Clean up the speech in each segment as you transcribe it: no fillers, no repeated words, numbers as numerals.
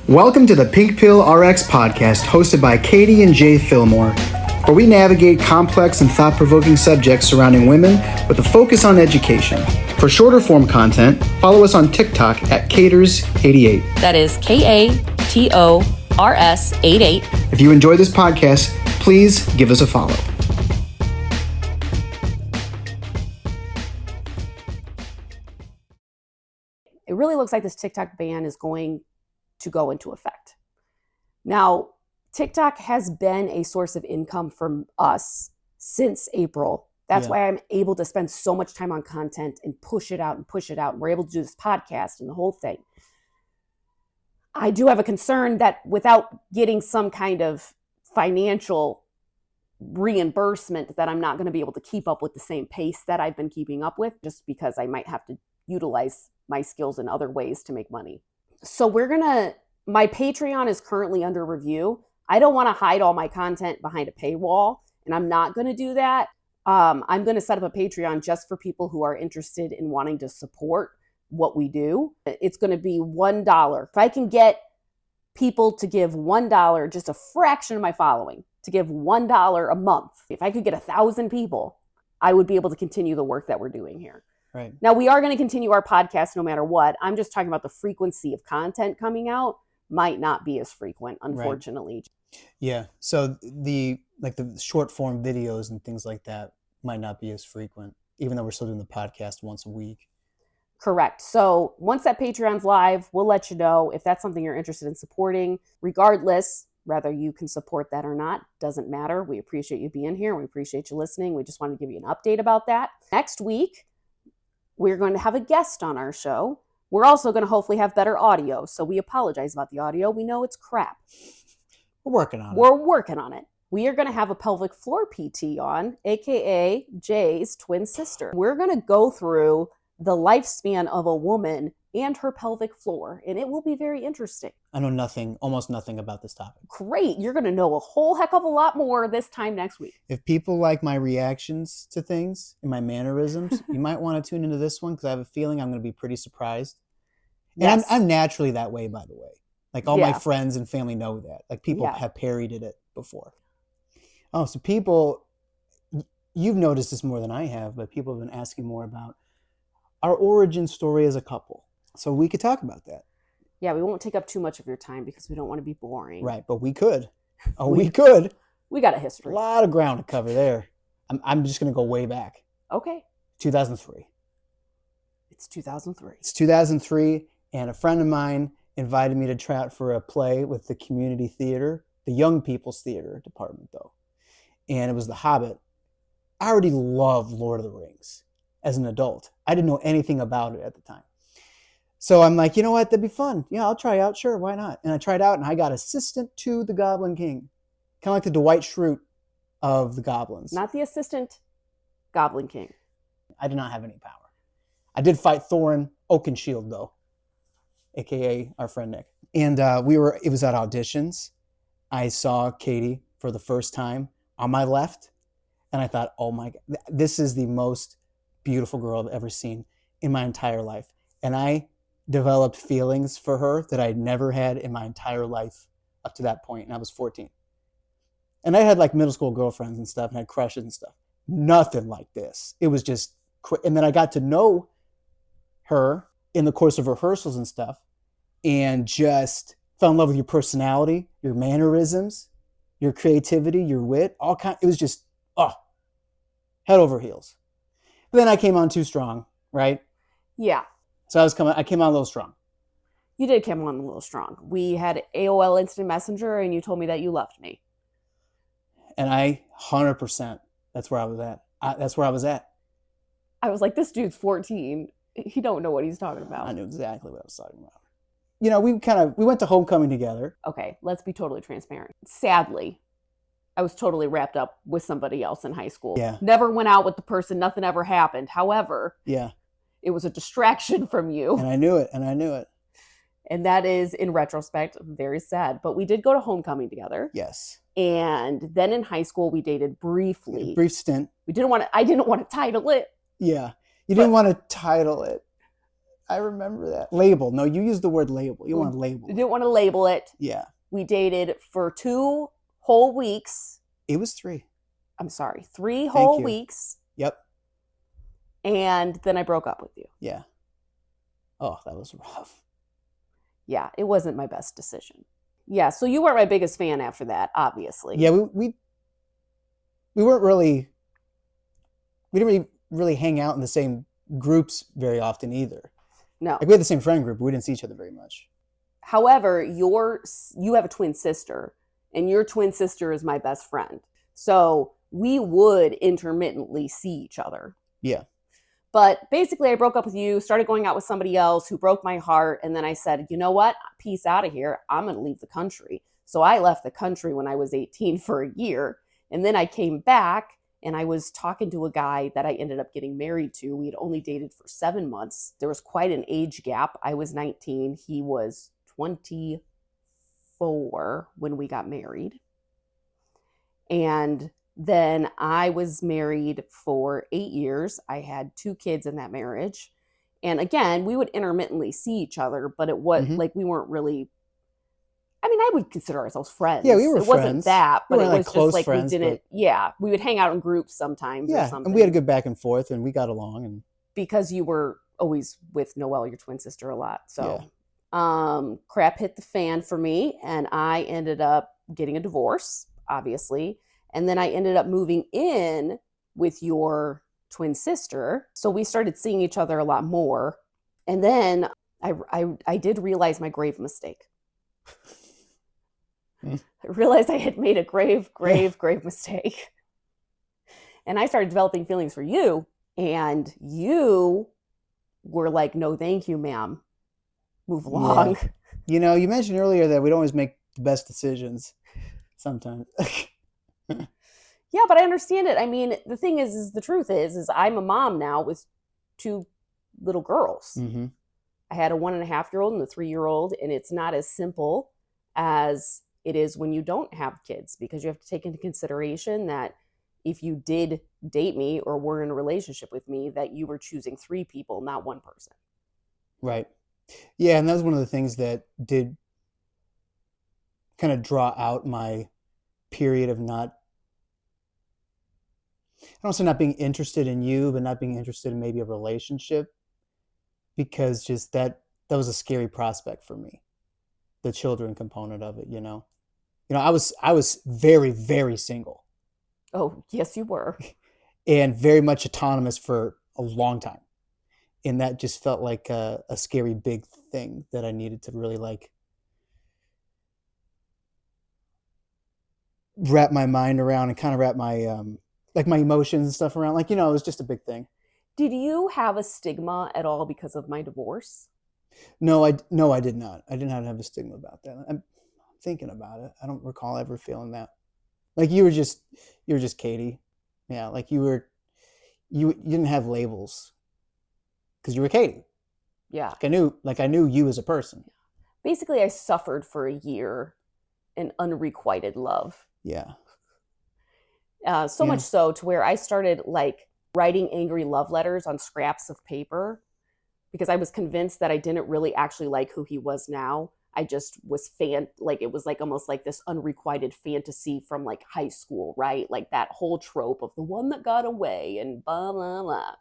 Welcome to the Pink Pill RX podcast, hosted by Katie and Jay Fillmore, where we navigate complex and thought-provoking subjects surrounding women with a focus on education. For shorter form content, follow us on TikTok at Caters88. That is KATORS88. If you enjoy this podcast, please give us a follow. It really looks like this TikTok ban is going to go into effect. Now, TikTok has been a source of income for us since April. That's why I'm able to spend so much time on content and push it out and push it out. And we're able to do this podcast and the whole thing. I do have a concern that without getting some kind of financial reimbursement, that I'm not going to be able to keep up with the same pace that I've been keeping up with, just because I might have to utilize my skills in other ways to make money. So my Patreon is currently under review. I don't want to hide all my content behind a paywall, and I'm not going to do that. I'm going to set up a Patreon just for people who are interested in wanting to support what we do. It's going to be $1. If I can get people to give $1, just a fraction of my following, to give $1 a month, if I could get 1,000 people, I would be able to continue the work that we're doing here. Right. Now, we are going to continue our podcast no matter what. I'm just talking about the frequency of content coming out might not be as frequent, unfortunately. Right. Yeah. So the short form videos and things like that might not be as frequent, even though we're still doing the podcast once a week. Correct. So once that Patreon's live, we'll let you know if that's something you're interested in supporting. Regardless, whether you can support that or not, doesn't matter. We appreciate you being here. We appreciate you listening. We just wanted to give you an update about that. Next week, we're going to have a guest on our show. We're also going to hopefully have better audio. So we apologize about the audio. We know it's crap. We're working on it. We're working on it. We are going to have a pelvic floor PT on, aka Jay's twin sister. We're going to go through the lifespan of a woman and her pelvic floor, and it will be very interesting. I know almost nothing about this topic. Great. You're going to know a whole heck of a lot more this time next week. If people like my reactions to things and my mannerisms, you might want to tune into this one, because I have a feeling I'm going to be pretty surprised. And Yes. I'm naturally that way, by the way. Like all my friends and family know that. Like people have parodied it before. Oh, so people, you've noticed this more than I have, but people have been asking more about our origin story as a couple. So we could talk about that. Yeah, we won't take up too much of your time because we don't want to be boring. Right, but we could. We could. We got a history. A lot of ground to cover there. I'm just going to go way back. Okay. 2003. It's 2003. It's 2003, and a friend of mine invited me to try out for a play with the community theater, the young people's theater department, though. And it was The Hobbit. I already loved Lord of the Rings as an adult. I didn't know anything about it at the time. So I'm like, you know what? That'd be fun. Yeah, I'll try out. Sure, why not? And I tried out, and I got assistant to the Goblin King. Kind of like the Dwight Schrute of the goblins. Not the assistant Goblin King. I did not have any power. I did fight Thorin Oakenshield, though, a.k.a. our friend Nick. And it was at auditions. I saw Katie for the first time on my left, and I thought, oh my God, this is the most beautiful girl I've ever seen in my entire life. And I developed feelings for her that I'd never had in my entire life up to that point, and I was 14. And I had like middle school girlfriends and stuff, and I had crushes and stuff. Nothing like this. It was just quick. And then I got to know her in the course of rehearsals and stuff, and just fell in love with your personality, your mannerisms, your creativity, your wit, it was just, head over heels. But then I came on too strong, right? Yeah. So I came on a little strong. You did come on a little strong. We had AOL Instant Messenger, and you told me that you loved me. And I 100%, that's where I was at. That's where I was at. I was like, this dude's 14. He don't know what he's talking about. I knew exactly what I was talking about. You know, we went to homecoming together. Okay, let's be totally transparent. Sadly, I was totally wrapped up with somebody else in high school. Yeah. Never went out with the person. Nothing ever happened. However, yeah, it was a distraction from you. And I knew it. And that is, in retrospect, very sad. But we did go to homecoming together. Yes. And then in high school, we dated briefly. A brief stint. I didn't want to title it. Yeah. You didn't want to title it. I remember that. Label. No, you used the word label. You want to label. I didn't want to label it. Yeah. We dated for 2 whole weeks. It was 3. I'm sorry, 3 Thank whole you. weeks. Yep. And then I broke up with you. Yeah. Oh, that was rough. Yeah, it wasn't my best decision. Yeah, so you weren't my biggest fan after that, obviously. Yeah, we weren't really, we didn't really hang out in the same groups very often either. No. Like we had the same friend group, but we didn't see each other very much. However, you have a twin sister, and your twin sister is my best friend. So we would intermittently see each other. Yeah. But basically, I broke up with you, started going out with somebody else who broke my heart. And then I said, you know what? Peace out of here. I'm going to leave the country. So I left the country when I was 18 for a year. And then I came back and I was talking to a guy that I ended up getting married to. We had only dated for 7 months. There was quite an age gap. I was 19. He was 24 when we got married. And then I was married for 8 years. I had 2 kids in that marriage. And again, we would intermittently see each other, but it was like we weren't really, I mean, I would consider ourselves friends. Yeah, we were It friends. wasn't that, but We it weren't, was like, close just like friends, we didn't, we would hang out in groups sometimes or Yeah, something. and we had a good back and forth, and we got along. And because you were always with Noelle, your twin sister, a lot. So crap hit the fan for me, and I ended up getting a divorce, obviously. And then I ended up moving in with your twin sister. So we started seeing each other a lot more. And then I did realize my grave mistake. I realized I had made a grave mistake. And I started developing feelings for you. And you were like, no, thank you, ma'am. Move along. Yeah. You know, you mentioned earlier that we don't always make the best decisions sometimes. Yeah, but I understand it. I mean, the thing is the truth is I'm a mom now with 2 little girls. Mm-hmm. I had a 1.5-year-old and a 3-year-old, and it's not as simple as it is when you don't have kids, because you have to take into consideration that if you did date me or were in a relationship with me, that you were choosing 3 people, not 1 person. Right. Yeah, and that was one of the things that did kind of draw out my period of not, I don't say not being interested in you, but not being interested in maybe a relationship, because just that was a scary prospect for me, the children component of it, you know. I was very, very single Oh, yes, you were. and very much autonomous for a long time. And that just felt like a scary big thing that I needed to really like wrap my mind around and kind of wrap my like my emotions and stuff around. Like, it was just a big thing. Did you have a stigma at all because of my divorce? No, I did not. I did not have a stigma about that. I'm thinking about it. I don't recall ever feeling that. Like you were just Katie. Yeah, like you didn't have labels because you were Katie. Yeah. I knew you as a person. Basically, I suffered for a year in unrequited love. Yeah. So much so to where I started like writing angry love letters on scraps of paper because I was convinced that I didn't really actually like who he was now. I just was it was like almost like this unrequited fantasy from like high school, right? Like that whole trope of the one that got away and blah, blah, blah.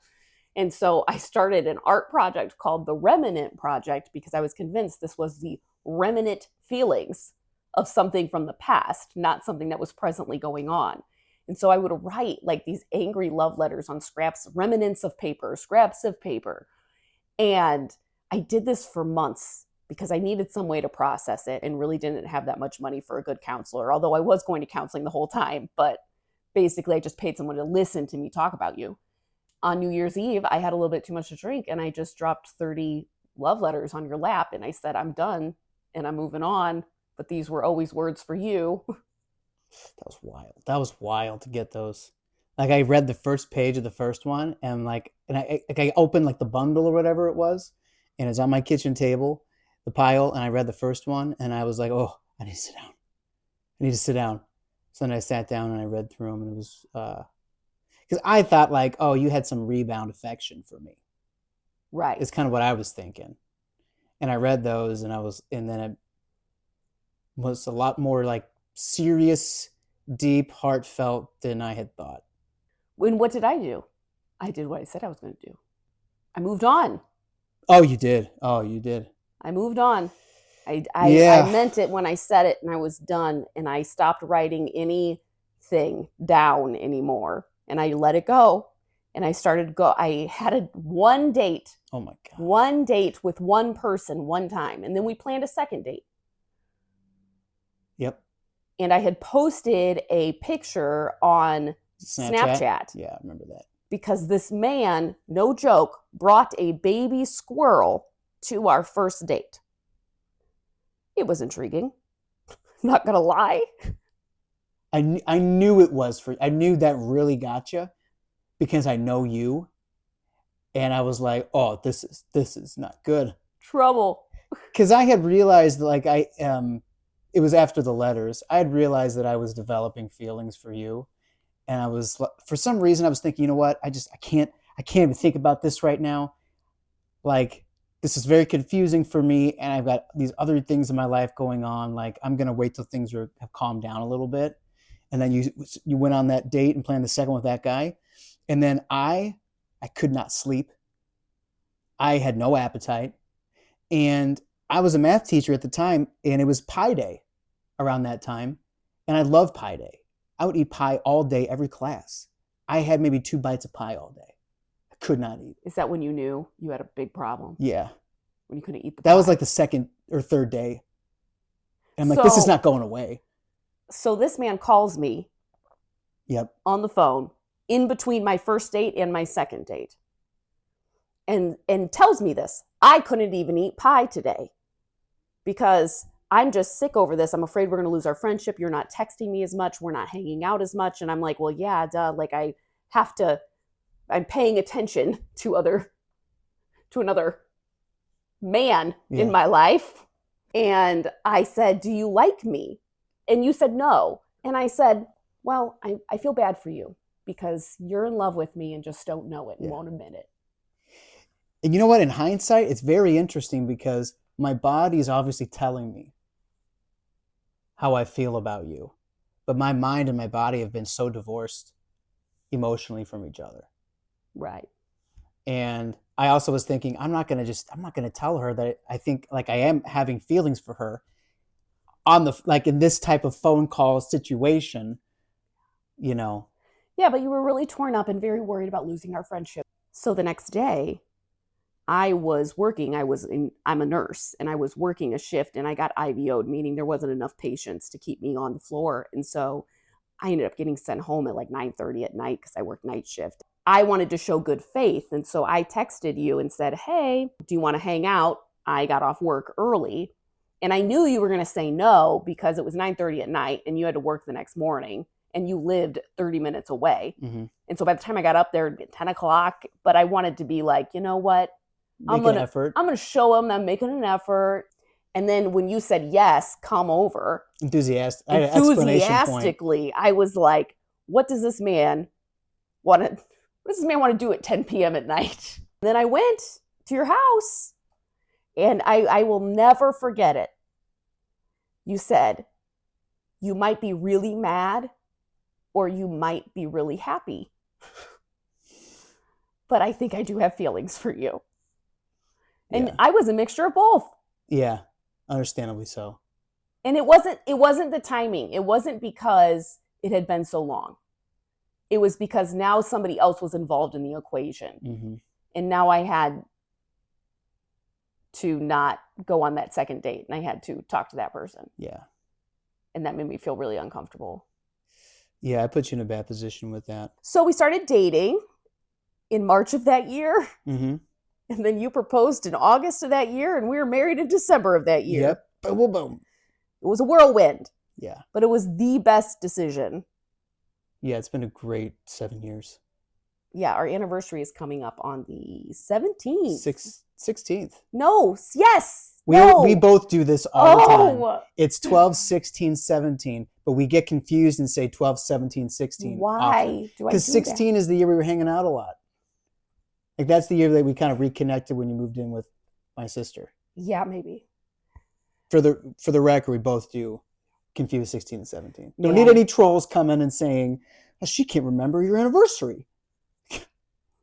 And so I started an art project called the Remnant Project because I was convinced this was the remnant feelings of something from the past, not something that was presently going on. And so I would write like these angry love letters on remnants of paper, scraps of paper. And I did this for months because I needed some way to process it and really didn't have that much money for a good counselor, although I was going to counseling the whole time. But basically, I just paid someone to listen to me talk about you. On New Year's Eve, I had a little bit too much to drink and I just dropped 30 love letters on your lap. And I said, I'm done and I'm moving on. But these were always words for you. That was wild. That was wild to get those. Like I read the first page of the first one and I opened like the bundle or whatever it was, and it's on my kitchen table, the pile, and I read the first one and I was like, oh, I need to sit down. I need to sit down. So then I sat down and I read through them, and it was because I thought like, oh, you had some rebound affection for me. Right. It's kind of what I was thinking. And I read those and then it was a lot more like serious, deep, heartfelt than I had thought. What did I do? I did what I said I was going to do. I moved on. Oh, you did. Oh, you did. I moved on. I Yeah. meant it when I said it, and I was done, and I stopped writing anything down anymore, and I let it go, and I started go. I had one date. Oh my God. One date with one person one time, and then we planned a second date. Yep. And I had posted a picture on Snapchat. Yeah, I remember that. Because this man, no joke, brought a baby squirrel to our first date. It was intriguing. Not gonna lie. I knew it was I knew that really got you because I know you, and I was like, oh, this is not good. Trouble. Because I had realized, like, it was after the letters. I had realized that I was developing feelings for you, and I was, for some reason, I was thinking, you know what? I can't even think about this right now. Like, this is very confusing for me, and I've got these other things in my life going on. Like, I'm gonna wait till things have calmed down a little bit, and then you went on that date and planned the second with that guy, and then I could not sleep. I had no appetite, and I was a math teacher at the time, and it was pie day around that time, and I loved pie day. I would eat pie all day, every class. I had maybe 2 bites of pie all day. I could not eat. Is that when you knew you had a big problem? Yeah. When you couldn't eat the pie? That was like the second or third day. And I'm like, this is not going away. So this man calls me. Yep. On the phone in between my first date and my second date. And tells me this. I couldn't even eat pie today because I'm just sick over this. I'm afraid we're going to lose our friendship. You're not texting me as much. We're not hanging out as much. And I'm like, well, yeah, duh. Like I'm paying attention to another man in my life. And I said, do you like me? And you said no. And I said, well, I feel bad for you because you're in love with me and just don't know it and won't admit it. And you know what? In hindsight, it's very interesting because my body is obviously telling me how I feel about you. But my mind and my body have been so divorced emotionally from each other. Right. And I also was thinking, I'm not going to tell her that I think like I am having feelings for her like in this type of phone call situation, you know. Yeah, but you were really torn up and very worried about losing our friendship. So the next day, I was working. I'm a nurse, and I was working a shift, and I got IVO'd, meaning there wasn't enough patients to keep me on the floor. And so I ended up getting sent home at like 9:30 at night because I worked night shift. I wanted to show good faith, and so I texted you and said, hey, do you want to hang out? I got off work early, and I knew you were going to say no because it was 9:30 at night, and you had to work the next morning, and you lived 30 minutes away. Mm-hmm. And so by the time I got up there, it'd be 10 o'clock, but I wanted to be like, you know what? I'm going to show them I'm making an effort. And then when you said yes, come over. Enthusiastically, I was like, what does this man want to do at 10 p.m. at night? And then I went to your house, and I will never forget it. You said, you might be really mad or you might be really happy. But I think I do have feelings for you. And I was a mixture of both. Yeah, understandably so. And it wasn't the timing. It wasn't because it had been so long. It was because now somebody else was involved in the equation. Mm-hmm. And now I had to not go on that second date, and I had to talk to that person. Yeah. And that made me feel really uncomfortable. Yeah, I put you in a bad position with that. So we started dating in March of that year. Mm-hmm. And then you proposed in August of that year, and we were married in December of that year. Yep. Boom, boom. It was a whirlwind. Yeah. But it was the best decision. Yeah, it's been a great 7 years. Yeah, our anniversary is coming up on the 17th. 16th. No, yes. We both do this all the time. It's 12, 16, 17, but we get confused and say 12, 17, 16. Why do I do that? Because 16 is the year we were hanging out a lot. Like that's the year that we kind of reconnected when you moved in with my sister. Yeah, maybe. For the record, we both do confuse 16 and 17. Don't Man. need any trolls coming and saying, "Oh, she can't remember your anniversary."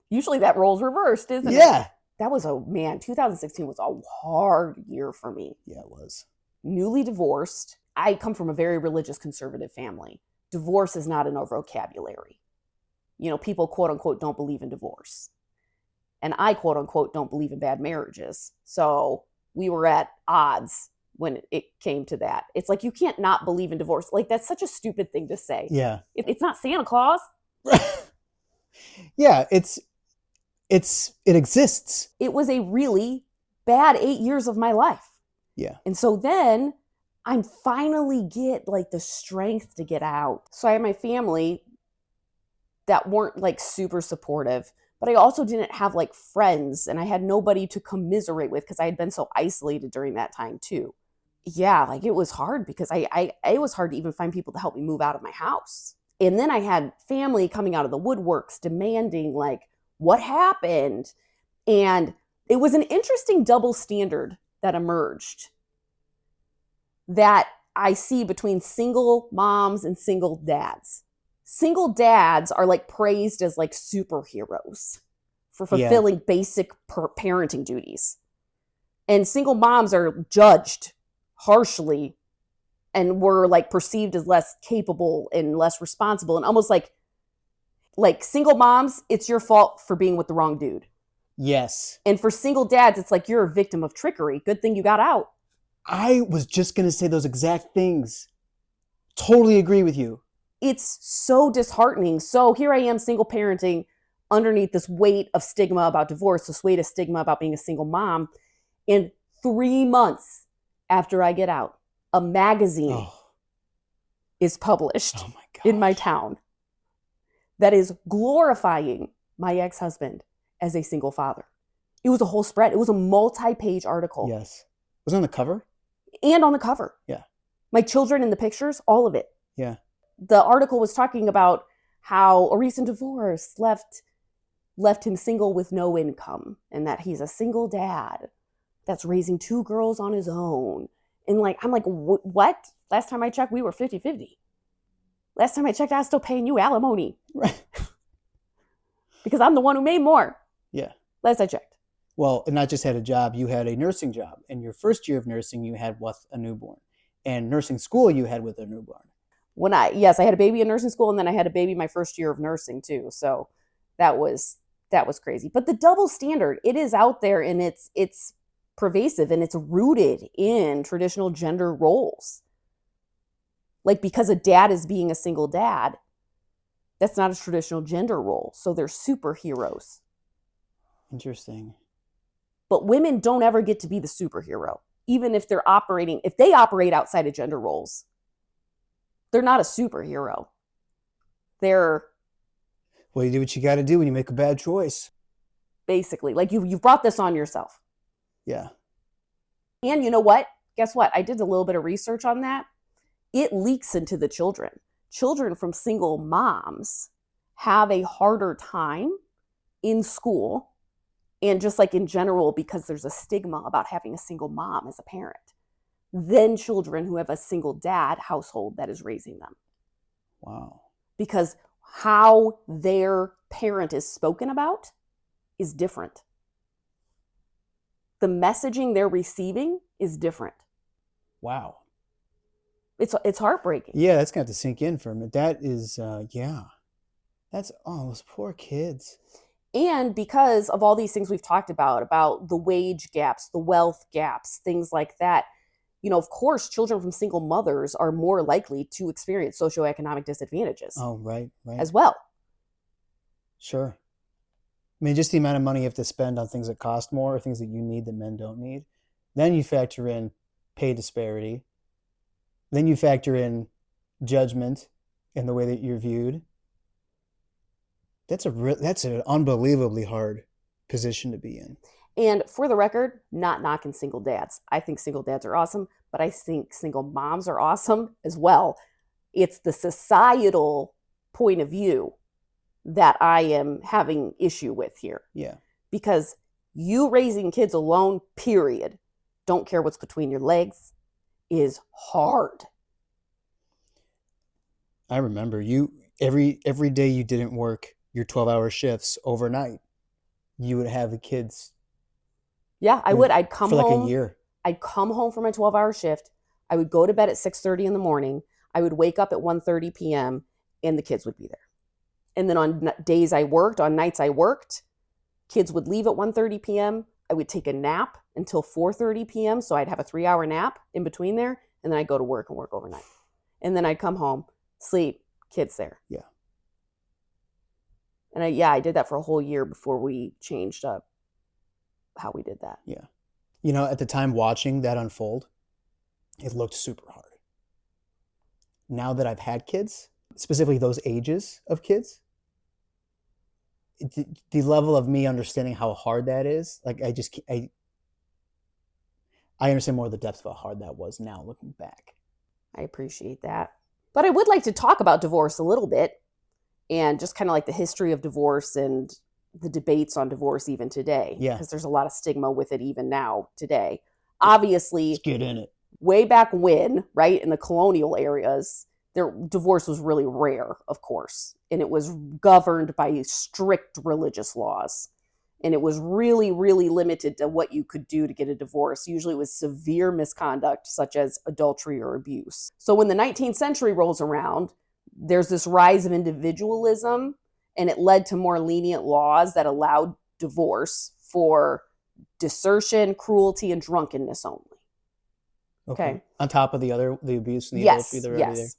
Usually that role's reversed, isn't it? Yeah. That was 2016 was a hard year for me. Yeah, it was. Newly divorced. I come from a very religious conservative family. Divorce is not in our vocabulary. You know, people quote unquote don't believe in divorce. And I quote unquote don't believe in bad marriages. So we were at odds when it came to that. It's like, you can't not believe in divorce. Like, that's such a stupid thing to say. Yeah. It's not Santa Claus. Yeah, it exists. It was a really bad 8 years of my life. Yeah. And so then I finally get like the strength to get out. So I had my family that weren't like super supportive, but I also didn't have like friends, and I had nobody to commiserate with because I had been so isolated during that time too. Yeah, like it was hard because it was hard to even find people to help me move out of my house. And then I had family coming out of the woodworks demanding like, what happened? And it was an interesting double standard that emerged that I see between single moms and single dads. Single dads are like praised as like superheroes for fulfilling basic parenting duties. And single moms are judged harshly and were like perceived as less capable and less responsible, and almost like single moms, it's your fault for being with the wrong dude. Yes. And for single dads, it's like, you're a victim of trickery. Good thing you got out. I was just going to say those exact things. Totally agree with you. It's so disheartening. So here I am, single parenting underneath this weight of stigma about divorce, this weight of stigma about being a single mom. And 3 months after I get out, a magazine is published in my town that is glorifying my ex-husband as a single father. It was a whole spread. It was a multi-page article. Yes. Was it on the cover? And on the cover. Yeah. My children in the pictures, all of it. Yeah. The article was talking about how a recent divorce left him single with no income, and that he's a single dad that's raising 2 girls on his own. And like, I'm like, what? Last time I checked, we were 50-50. Last time I checked, I was still paying you alimony. Right. Because I'm the one who made more. Yeah. Last I checked. Well, and not just had a job, you had a nursing job. In your first year of nursing, you had with a newborn. And nursing school, you had with a newborn. I had a baby in nursing school, and then I had a baby my first year of nursing too. So that was crazy. But the double standard, it is out there, and it's pervasive, and it's rooted in traditional gender roles. Like, because a dad is being a single dad, that's not a traditional gender role. So they're superheroes. Interesting. But women don't ever get to be the superhero. Even if if they operate outside of gender roles, they're not a superhero. Well, you do what you got to do when you make a bad choice. Basically, like you've brought this on yourself. Yeah. And you know what? Guess what? I did a little bit of research on that. It leaks into the children. Children from single moms have a harder time in school, and just like in general, because there's a stigma about having a single mom as a parent, than children who have a single dad household that is raising them. Wow. Because how their parent is spoken about is different. The messaging they're receiving is different. Wow. It's heartbreaking. Yeah, that's going to have to sink in for a minute. That is, That's, those poor kids. And because of all these things we've talked about the wage gaps, the wealth gaps, things like that, of course, children from single mothers are more likely to experience socioeconomic disadvantages. Oh, right. As well. Sure. I mean, just the amount of money you have to spend on things that cost more, or things that you need that men don't need. Then you factor in pay disparity. Then you factor in judgment in the way that you're viewed. That's an unbelievably hard position to be in. And for the record, not knocking single dads. I think single dads are awesome, but I think single moms are awesome as well. It's the societal point of view that I am having issue with here. Yeah. because you raising kids alone, period, don't care what's between your legs, is hard. I remember you every day you didn't work your 12-hour shifts overnight. You would have the kids. Yeah, I would. I'd come for like home. a year. I'd come home from my 12-hour shift. I would go to bed at 6:30 in the morning. I would wake up at 1:30 p.m. and the kids would be there. And then on days I worked, on nights I worked, kids would leave at 1:30 p.m. I would take a nap until 4:30 p.m. So I'd have a 3-hour nap in between there. And then I'd go to work and work overnight. And then I'd come home, sleep, kids there. Yeah. And I did that for a whole year before we changed up how we did that. Yeah. You know, at the time watching that unfold, it looked super hard. Now that I've had kids, specifically those ages of kids, the level of me understanding how hard that is, like I understand more of the depth of how hard that was now looking back. I appreciate that. But I would like to talk about divorce a little bit and just kind of like the history of divorce and the debates on divorce even today. Yeah. Because there's a lot of stigma with it even now today. Obviously, Let's get in it. Way back when, right, in the colonial areas, divorce was really rare, of course. And it was governed by strict religious laws. And it was really, really limited to what you could do to get a divorce. Usually it was severe misconduct, such as adultery or abuse. So when the 19th century rolls around, there's this rise of individualism, and it led to more lenient laws that allowed divorce for desertion, cruelty, and drunkenness only. Okay. On top of the abuse and the yes, adultery that were already yes.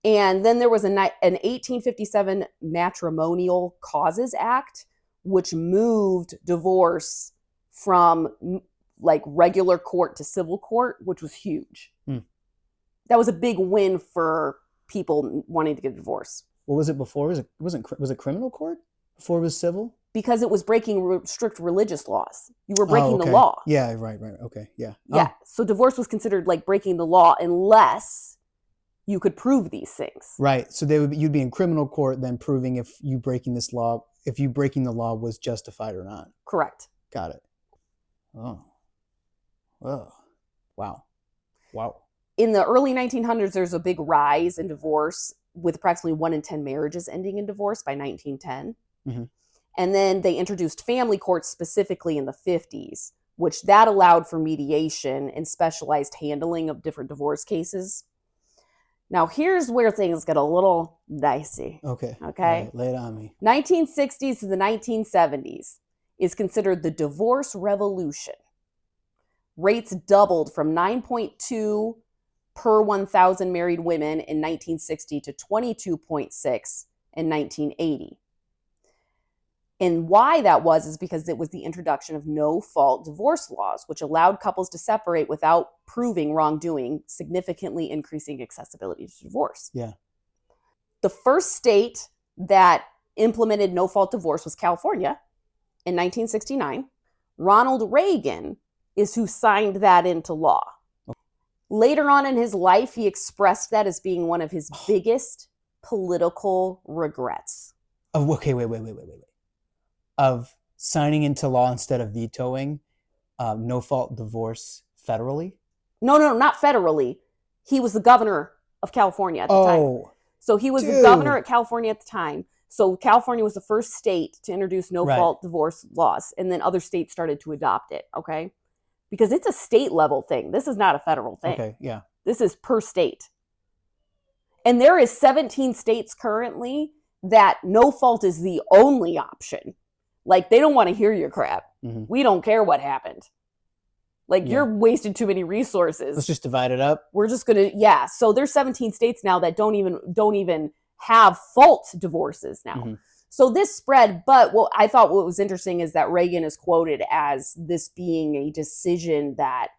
And then there was an 1857 Matrimonial Causes Act, which moved divorce from like regular court to civil court, which was huge. That was a big win for people wanting to get a divorce. What was it before? Was it criminal court before it was civil? Because it was breaking strict religious laws. You were breaking the okay. law. Yeah, right. Okay, yeah. Yeah, so divorce was considered like breaking the law unless you could prove these things. Right, so you'd be in criminal court then proving if you breaking the law was justified or not. Correct. Got it. Oh. Wow. In the early 1900s, there's a big rise in divorce, with approximately 1 in 10 marriages ending in divorce by 1910. Mm-hmm. And then they introduced family courts specifically in the 50s, which that allowed for mediation and specialized handling of different divorce cases. Now, here's where things get a little dicey. Okay. Okay. Lay it on me. 1960s to the 1970s is considered the divorce revolution. Rates doubled from 9.2 per 1,000 married women in 1960 to 22.6 in 1980. And why that was is because it was the introduction of no-fault divorce laws, which allowed couples to separate without proving wrongdoing, significantly increasing accessibility to divorce. Yeah. The first state that implemented no-fault divorce was California in 1969. Ronald Reagan is who signed that into law. Okay. Later on in his life, he expressed that as being one of his biggest political regrets. Oh, okay, wait. Of signing into law instead of vetoing no-fault divorce federally? No, not federally. He was the governor of California at the time. So he was the governor of California at the time. So California was the first state to introduce no-fault divorce laws, and then other states started to adopt it, okay? Because it's a state level thing. This is not a federal thing. Okay, yeah. This is per state. And there is 17 states currently that no-fault is the only option. Like, they don't want to hear your crap. Mm-hmm. We don't care what happened. Like, you're wasting too many resources. Let's just divide it up. We're just going to, So there's 17 states now that don't even have fault divorces now. Mm-hmm. So this spread, but I thought what was interesting is that Reagan is quoted as this being a decision that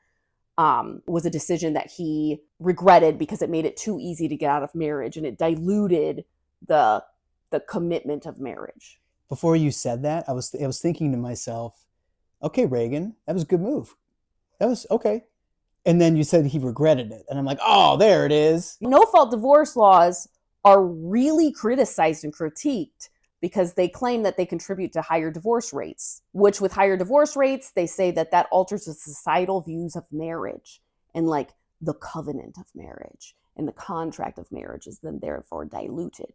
was a decision that he regretted because it made it too easy to get out of marriage, and it diluted the commitment of marriage. Before you said that, I was thinking to myself, okay, Reagan, that was a good move. That was okay. And then you said he regretted it. And I'm like, oh, there it is. No-fault divorce laws are really criticized and critiqued because they claim that they contribute to higher divorce rates, which with higher divorce rates, they say that that alters the societal views of marriage and like the covenant of marriage and the contract of marriage is then therefore diluted.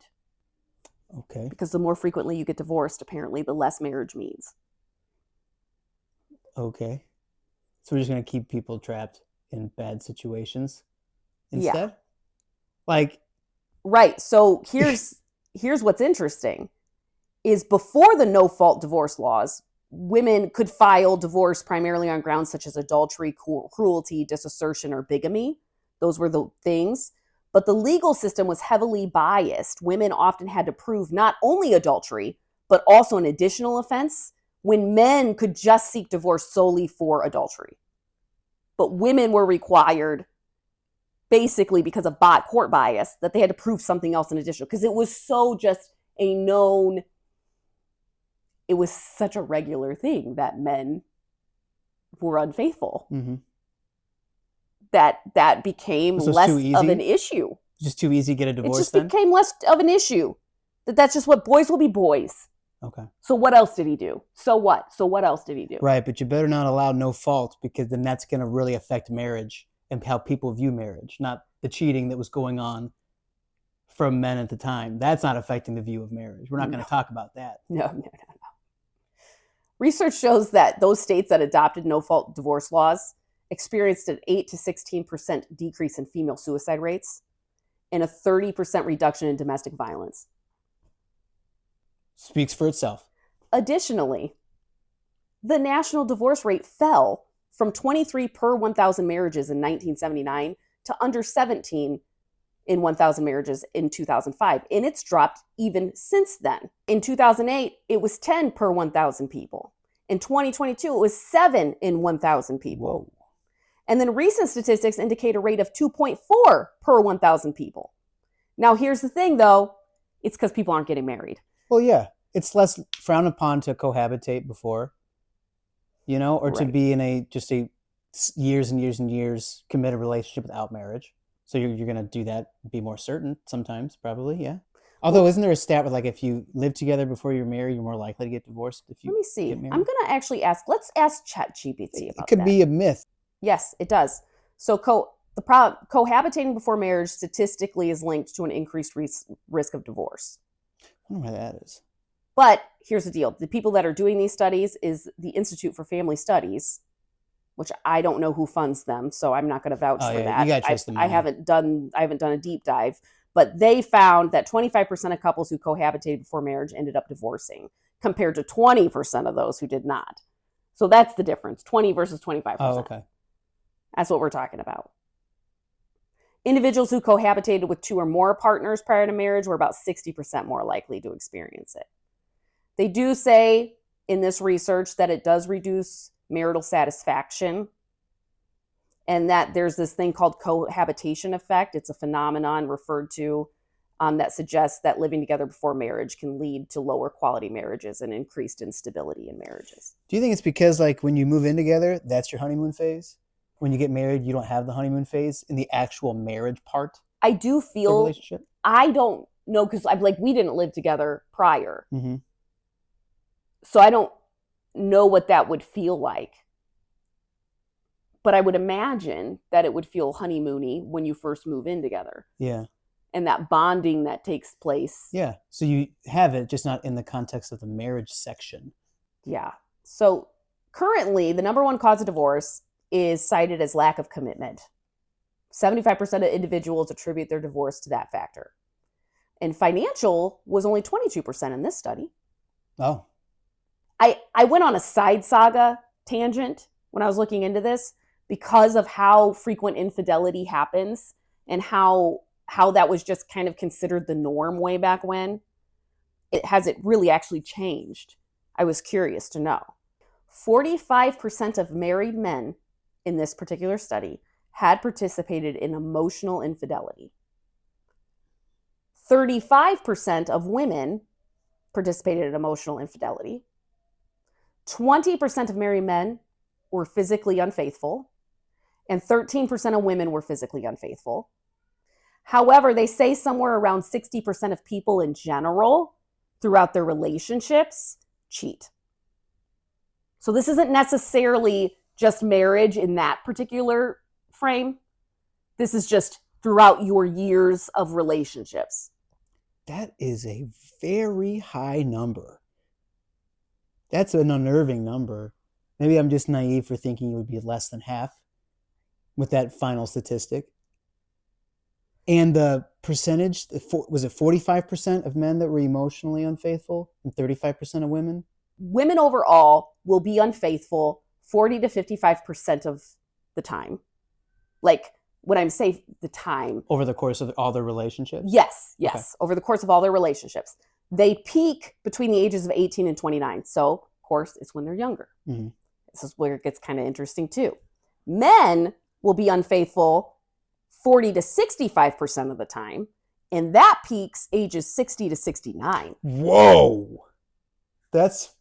Okay. Because the more frequently you get divorced, apparently, the less marriage means. Okay. So we're just going to keep people trapped in bad situations instead? Yeah. Like, right. So here's what's interesting is before the no-fault divorce laws, women could file divorce primarily on grounds such as adultery, cruelty, disassertion, or bigamy. Those were the things. But the legal system was heavily biased. Women often had to prove not only adultery, but also an additional offense, when men could just seek divorce solely for adultery. But women were required, basically because of court bias, that they had to prove something else in addition, because it was so just a known, it was such a regular thing that men were unfaithful. mm-hmm. that became So it's less too easy? of an issue. Just too easy to get a divorce It just then? became less of an issue. That's just what boys will be boys. Okay. So what else did he do? So what? So what else did he do? Right, but you better not allow no fault, because then that's going to really affect marriage and how people view marriage, not the cheating that was going on from men at the time. That's not affecting the view of marriage. We're not going to talk about that. No. Research shows that those states that adopted no-fault divorce laws experienced an 8 to 16% decrease in female suicide rates and a 30% reduction in domestic violence. Speaks for itself. Additionally, the national divorce rate fell from 23 per 1,000 marriages in 1979 to under 17 in 1,000 marriages in 2005. And it's dropped even since then. In 2008, it was 10 per 1,000 people. In 2022, it was 7 in 1,000 people. Whoa. And then recent statistics indicate a rate of 2.4 per 1,000 people. Now, here's the thing, though. It's because people aren't getting married. Well, yeah. It's less frowned upon to cohabitate before, or to Right. be in a years and years and years committed relationship without marriage. So you're going to do that, be more certain sometimes, probably, yeah. Although, isn't there a stat with like if you live together before you're married, you're more likely to get divorced if you Let me see. get married? I'm going to actually let's ask ChatGPT about It could that. be a myth. Yes, it does. So cohabitating before marriage statistically is linked to an increased risk of divorce. I wonder why that is. But here's the deal. The people that are doing these studies is the Institute for Family Studies, which I don't know who funds them, so I'm not going to vouch for that. You got to trust them. I haven't done a deep dive, but they found that 25% of couples who cohabitated before marriage ended up divorcing, compared to 20% of those who did not. So that's the difference, 20 versus 25%. Oh, okay. That's what we're talking about. Individuals who cohabitated with 2 or more partners prior to marriage were about 60% more likely to experience it. They do say in this research that it does reduce marital satisfaction and that there's this thing called cohabitation effect. It's a phenomenon referred to that suggests that living together before marriage can lead to lower quality marriages and increased instability in marriages. Do you think it's because like when you move in together, that's your honeymoon phase? When you get married, you don't have the honeymoon phase in the actual marriage part I do of the feel, relationship? I don't know, because we didn't live together prior. Mm-hmm. So I don't know what that would feel like. But I would imagine that it would feel honeymoony when you first move in together. Yeah. And that bonding that takes place. Yeah. So you have it, just not in the context of the marriage section. Yeah. So currently, the number one cause of divorce is cited as lack of commitment. 75% of individuals attribute their divorce to that factor. And financial was only 22% in this study. Oh. I went on a side saga tangent when I was looking into this because of how frequent infidelity happens and how that was just kind of considered the norm way back when. Has it really actually changed? I was curious to know. 45% of married men in this particular study had participated in emotional infidelity. 35% of women participated in emotional infidelity. 20% of married men were physically unfaithful, and 13% of women were physically unfaithful. However, they say somewhere around 60% of people in general throughout their relationships cheat. So this isn't necessarily just marriage in that particular frame. This is just throughout your years of relationships. That is a very high number. That's an unnerving number. Maybe I'm just naive for thinking it would be less than half with that final statistic. And the percentage, was it 45% of men that were emotionally unfaithful and 35% of women? Women overall will be unfaithful 40 to 55% of the time. Like, when I'm saying the time. Over the course of all their relationships? Yes. Okay. Over the course of all their relationships. They peak between the ages of 18 and 29. So, of course, it's when they're younger. Mm-hmm. This is where it gets kind of interesting, too. Men will be unfaithful 40 to 65% of the time. And that peaks ages 60 to 69. Whoa. That's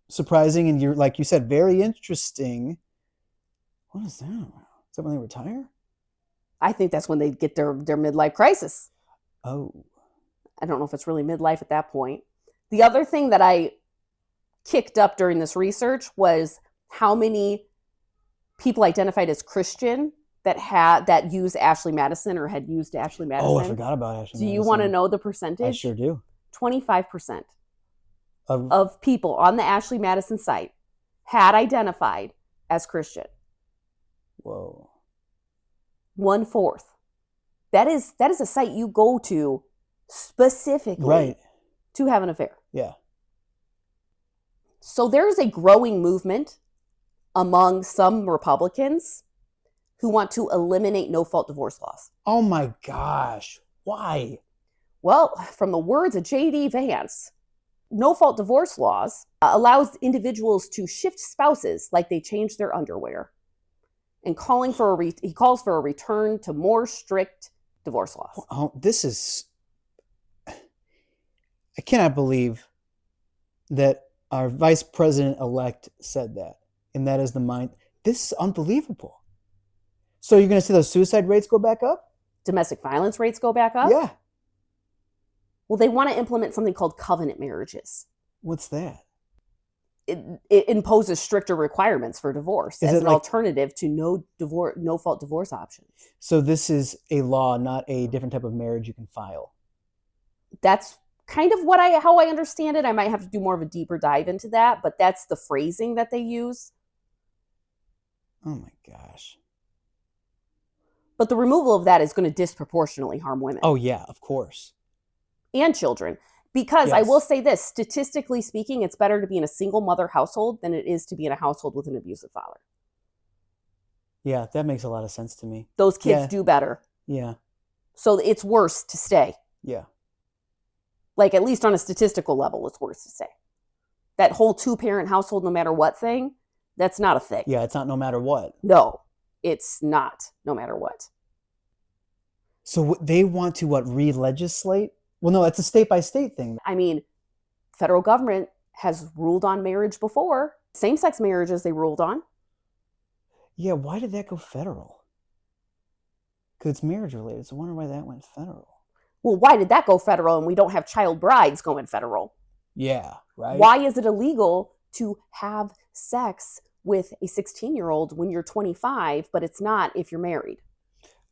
surprising. And you're, like you said, very interesting. What is that? Is that when they retire? I think that's when they get their midlife crisis. Oh. I don't know if it's really midlife at that point. The other thing that I kicked up during this research was how many people identified as Christian that use Ashley Madison or had used Ashley Madison. Oh, I forgot about Ashley Madison. Do you want to know the percentage? I sure do. 25% of people on the Ashley Madison site had identified as Christian. Whoa. 1/4. That is a site you go to specifically to have an affair. Yeah. So there's a growing movement among some Republicans who want to eliminate no-fault divorce laws. Oh my gosh. Why? Well, from the words of J.D. Vance, no-fault divorce laws allows individuals to shift spouses like they change their underwear, and he calls for a return to more strict divorce laws. Oh, I cannot believe that our vice president-elect said that, and that is the mind. This is unbelievable. So you're going to see those suicide rates go back up? Domestic violence rates go back up? Yeah. Well, they want to implement something called covenant marriages. What's that? It imposes stricter requirements for divorce as an alternative to no-fault divorce options. So this is a law, not a different type of marriage you can file. That's kind of how I understand it. I might have to do more of a deeper dive into that, but that's the phrasing that they use. Oh my gosh. But the removal of that is going to disproportionately harm women. Oh yeah, of course. And children. Because yes. I will say this, statistically speaking, it's better to be in a single mother household than it is to be in a household with an abusive father. Yeah, that makes a lot of sense to me. Those kids do better. Yeah. So it's worse to stay. Yeah. Like, at least on a statistical level, it's worse to stay. That whole 2-parent household, no matter what thing, that's not a thing. Yeah, it's not no matter what. No, it's not no matter what. So they want to, re-legislate? Well, no, it's a state-by-state thing. I mean, federal government has ruled on marriage before. Same-sex marriages they ruled on. Yeah, why did that go federal? Because it's marriage-related, so I wonder why that went federal. Well, why did that go federal and we don't have child brides going federal? Yeah, right. Why is it illegal to have sex with a 16-year-old when you're 25, but it's not if you're married?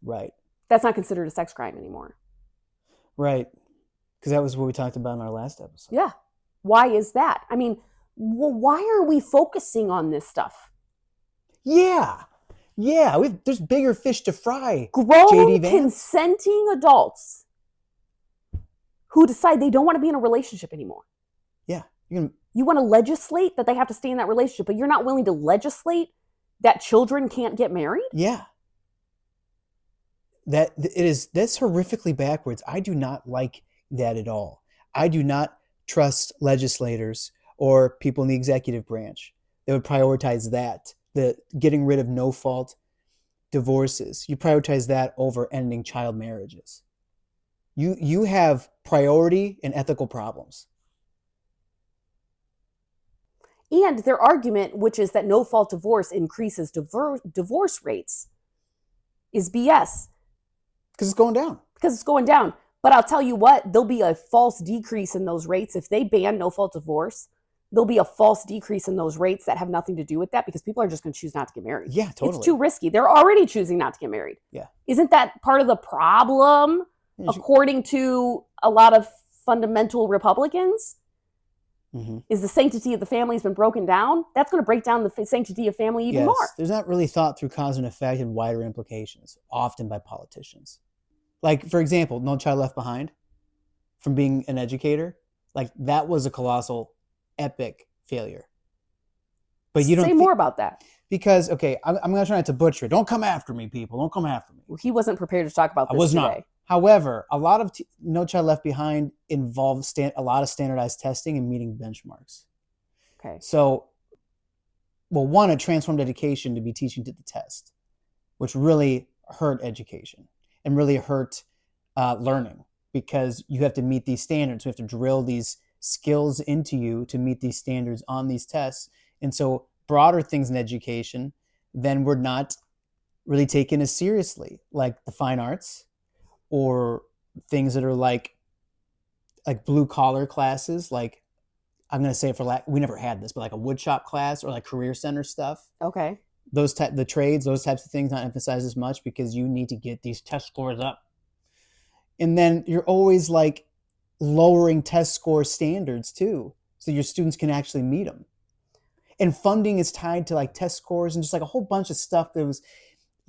Right. That's not considered a sex crime anymore. Right. Because that was what we talked about in our last episode. Yeah. Why is that? I mean, why are we focusing on this stuff? Yeah. Yeah. There's bigger fish to fry. Grown, consenting adults who decide they don't want to be in a relationship anymore. Yeah. You want to legislate that they have to stay in that relationship, but you're not willing to legislate that children can't get married? Yeah. That's horrifically backwards. I do not like that at all. I do not trust legislators or people in the executive branch that would prioritize that, the getting rid of no-fault divorces. You prioritize that over ending child marriages. You have priority and ethical problems. And their argument, which is that no-fault divorce increases divorce rates, is BS. Because it's going down. Because it's going down. But I'll tell you what, there'll be a false decrease in those rates. If they ban no fault divorce, there'll be a false decrease in those rates that have nothing to do with that because people are just going to choose not to get married. Yeah, totally. It's too risky. They're already choosing not to get married. Yeah. Isn't that part of the problem, according to a lot of fundamental Republicans? Mm-hmm. Is the sanctity of the family has been broken down? That's going to break down the sanctity of family even more. There's not really thought through cause and effect and wider implications, often by politicians. Like, for example, No Child Left Behind, from being an educator, like that was a colossal, epic failure. But you don't say more about that. Because, okay, I'm going to try not to butcher it. Don't come after me, people. Don't come after me. Well, he wasn't prepared to talk about this I was today. not. However, a lot of No Child Left Behind involved a lot of standardized testing and meeting benchmarks. Okay. So, well, one, it transformed education to be teaching to the test, which really hurt education and really hurt learning because you have to meet these standards. We have to drill these skills into you to meet these standards on these tests. And so broader things in education then were not really taken as seriously, like the fine arts or things that are like blue collar classes, like I'm going to say we never had this, but like a woodshop class or like career center stuff. Okay. The trades, those types of things not emphasized as much because you need to get these test scores up. And then you're always like lowering test score standards too, so your students can actually meet them. And funding is tied to like test scores and just like a whole bunch of stuff that was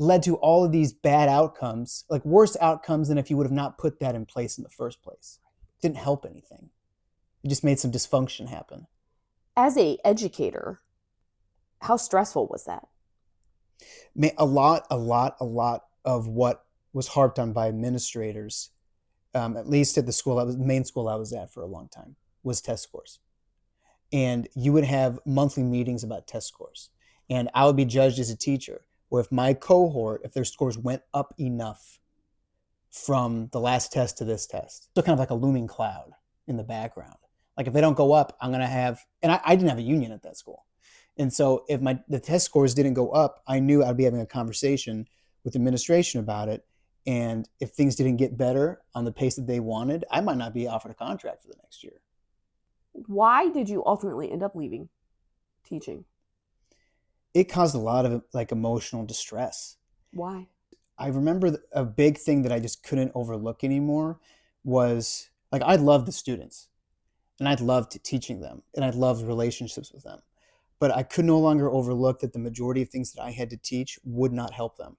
led to all of these bad outcomes, like worse outcomes than if you would have not put that in place in the first place. It didn't help anything. It just made some dysfunction happen. As a educator, how stressful was that? A lot of what was harped on by administrators, at least at the main school I was at for a long time, was test scores. And you would have monthly meetings about test scores. And I would be judged as a teacher. Or if my cohort, if their scores went up enough from the last test to this test. So kind of like a looming cloud in the background. Like if they don't go up, I'm going to have, and I didn't have a union at that school. And so if the test scores didn't go up, I knew I'd be having a conversation with administration about it. And if things didn't get better on the pace that they wanted, I might not be offered a contract for the next year. Why did you ultimately end up leaving teaching? It caused a lot of like emotional distress. Why? I remember a big thing that I just couldn't overlook anymore was like I loved the students and I loved teaching them and I loved relationships with them. But I could no longer overlook that the majority of things that I had to teach would not help them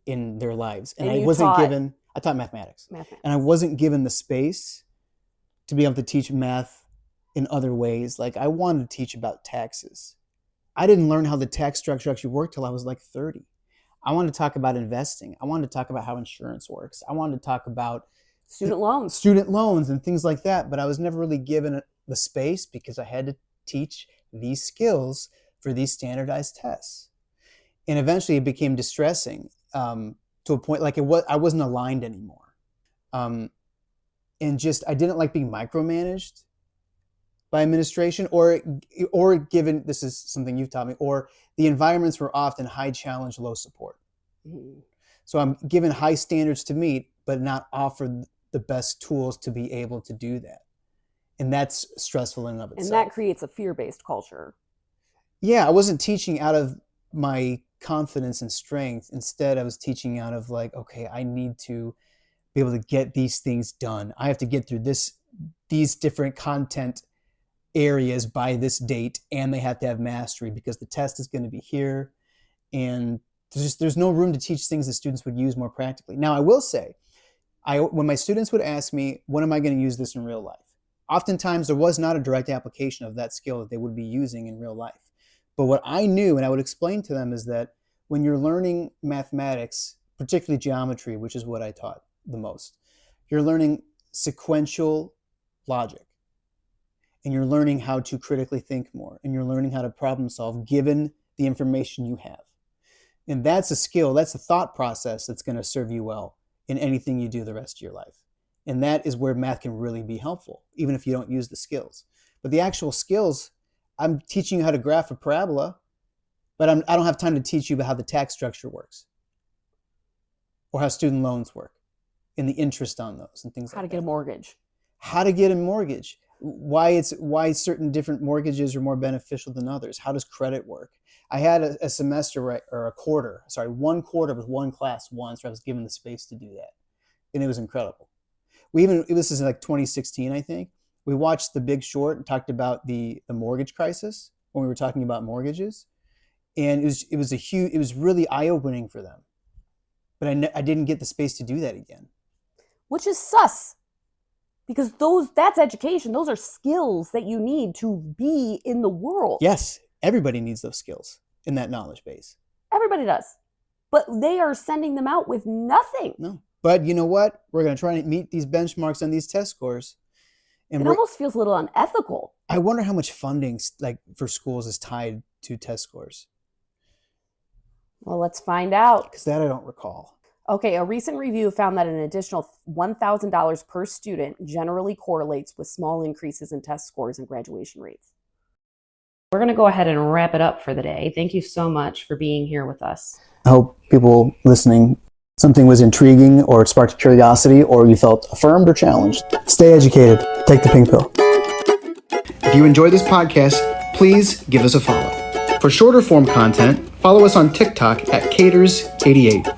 in their lives. And I taught mathematics. And I wasn't given the space to be able to teach math in other ways. Like I wanted to teach about taxes. I didn't learn how the tax structure actually worked till I was like 30. I wanted to talk about investing. I wanted to talk about how insurance works. I wanted to talk about student loans and things like that. But I was never really given the space because I had to teach these skills for these standardized tests. And eventually it became distressing to a point like I wasn't aligned anymore. And just, I didn't like being micromanaged by administration or given, this is something you've taught me, or the environments were often high challenge, low support. Mm-hmm. So I'm given high standards to meet, but not offered the best tools to be able to do that. And that's stressful in and of itself. And that creates a fear-based culture. Yeah, I wasn't teaching out of my confidence and strength. Instead, I was teaching out of like, okay, I need to be able to get these things done. I have to get through these different content areas by this date, and they have to have mastery because the test is going to be here. And there's no room to teach things that students would use more practically. Now, I will say, when my students would ask me, when am I going to use this in real life? Oftentimes, there was not a direct application of that skill that they would be using in real life. But what I knew, and I would explain to them, is that when you're learning mathematics, particularly geometry, which is what I taught the most, you're learning sequential logic. And you're learning how to critically think more. And you're learning how to problem solve given the information you have. And that's a skill, that's a thought process that's going to serve you well in anything you do the rest of your life. And that is where math can really be helpful, even if you don't use the skills. But the actual skills, I'm teaching you how to graph a parabola, but I don't have time to teach you about how the tax structure works or how student loans work. and the interest on those and things How to like get a that. mortgage. How to get a mortgage, why certain different mortgages are more beneficial than others. How does credit work? I had a semester, right, or one quarter with one class once where I was given the space to do that. And it was incredible. This is like 2016, I think. We watched The Big Short and talked about the mortgage crisis when we were talking about mortgages. And it was really eye-opening for them. But I didn't get the space to do that again. Which is sus. Because that's education. Those are skills that you need to be in the world. Yes, everybody needs those skills in that knowledge base. Everybody does. But they are sending them out with nothing. No. But you know what? We're going to try and meet these benchmarks on these test scores. And it almost feels a little unethical. I wonder how much funding for schools is tied to test scores. Well, let's find out. Because that I don't recall. Okay, a recent review found that an additional $1,000 per student generally correlates with small increases in test scores and graduation rates. We're going to go ahead and wrap it up for the day. Thank you so much for being here with us. I hope people listening, something was intriguing or it sparked curiosity or you felt affirmed or challenged. Stay educated. Take the pink pill. If you enjoyed this podcast, please give us a follow. For shorter form content, follow us on TikTok at Caters88.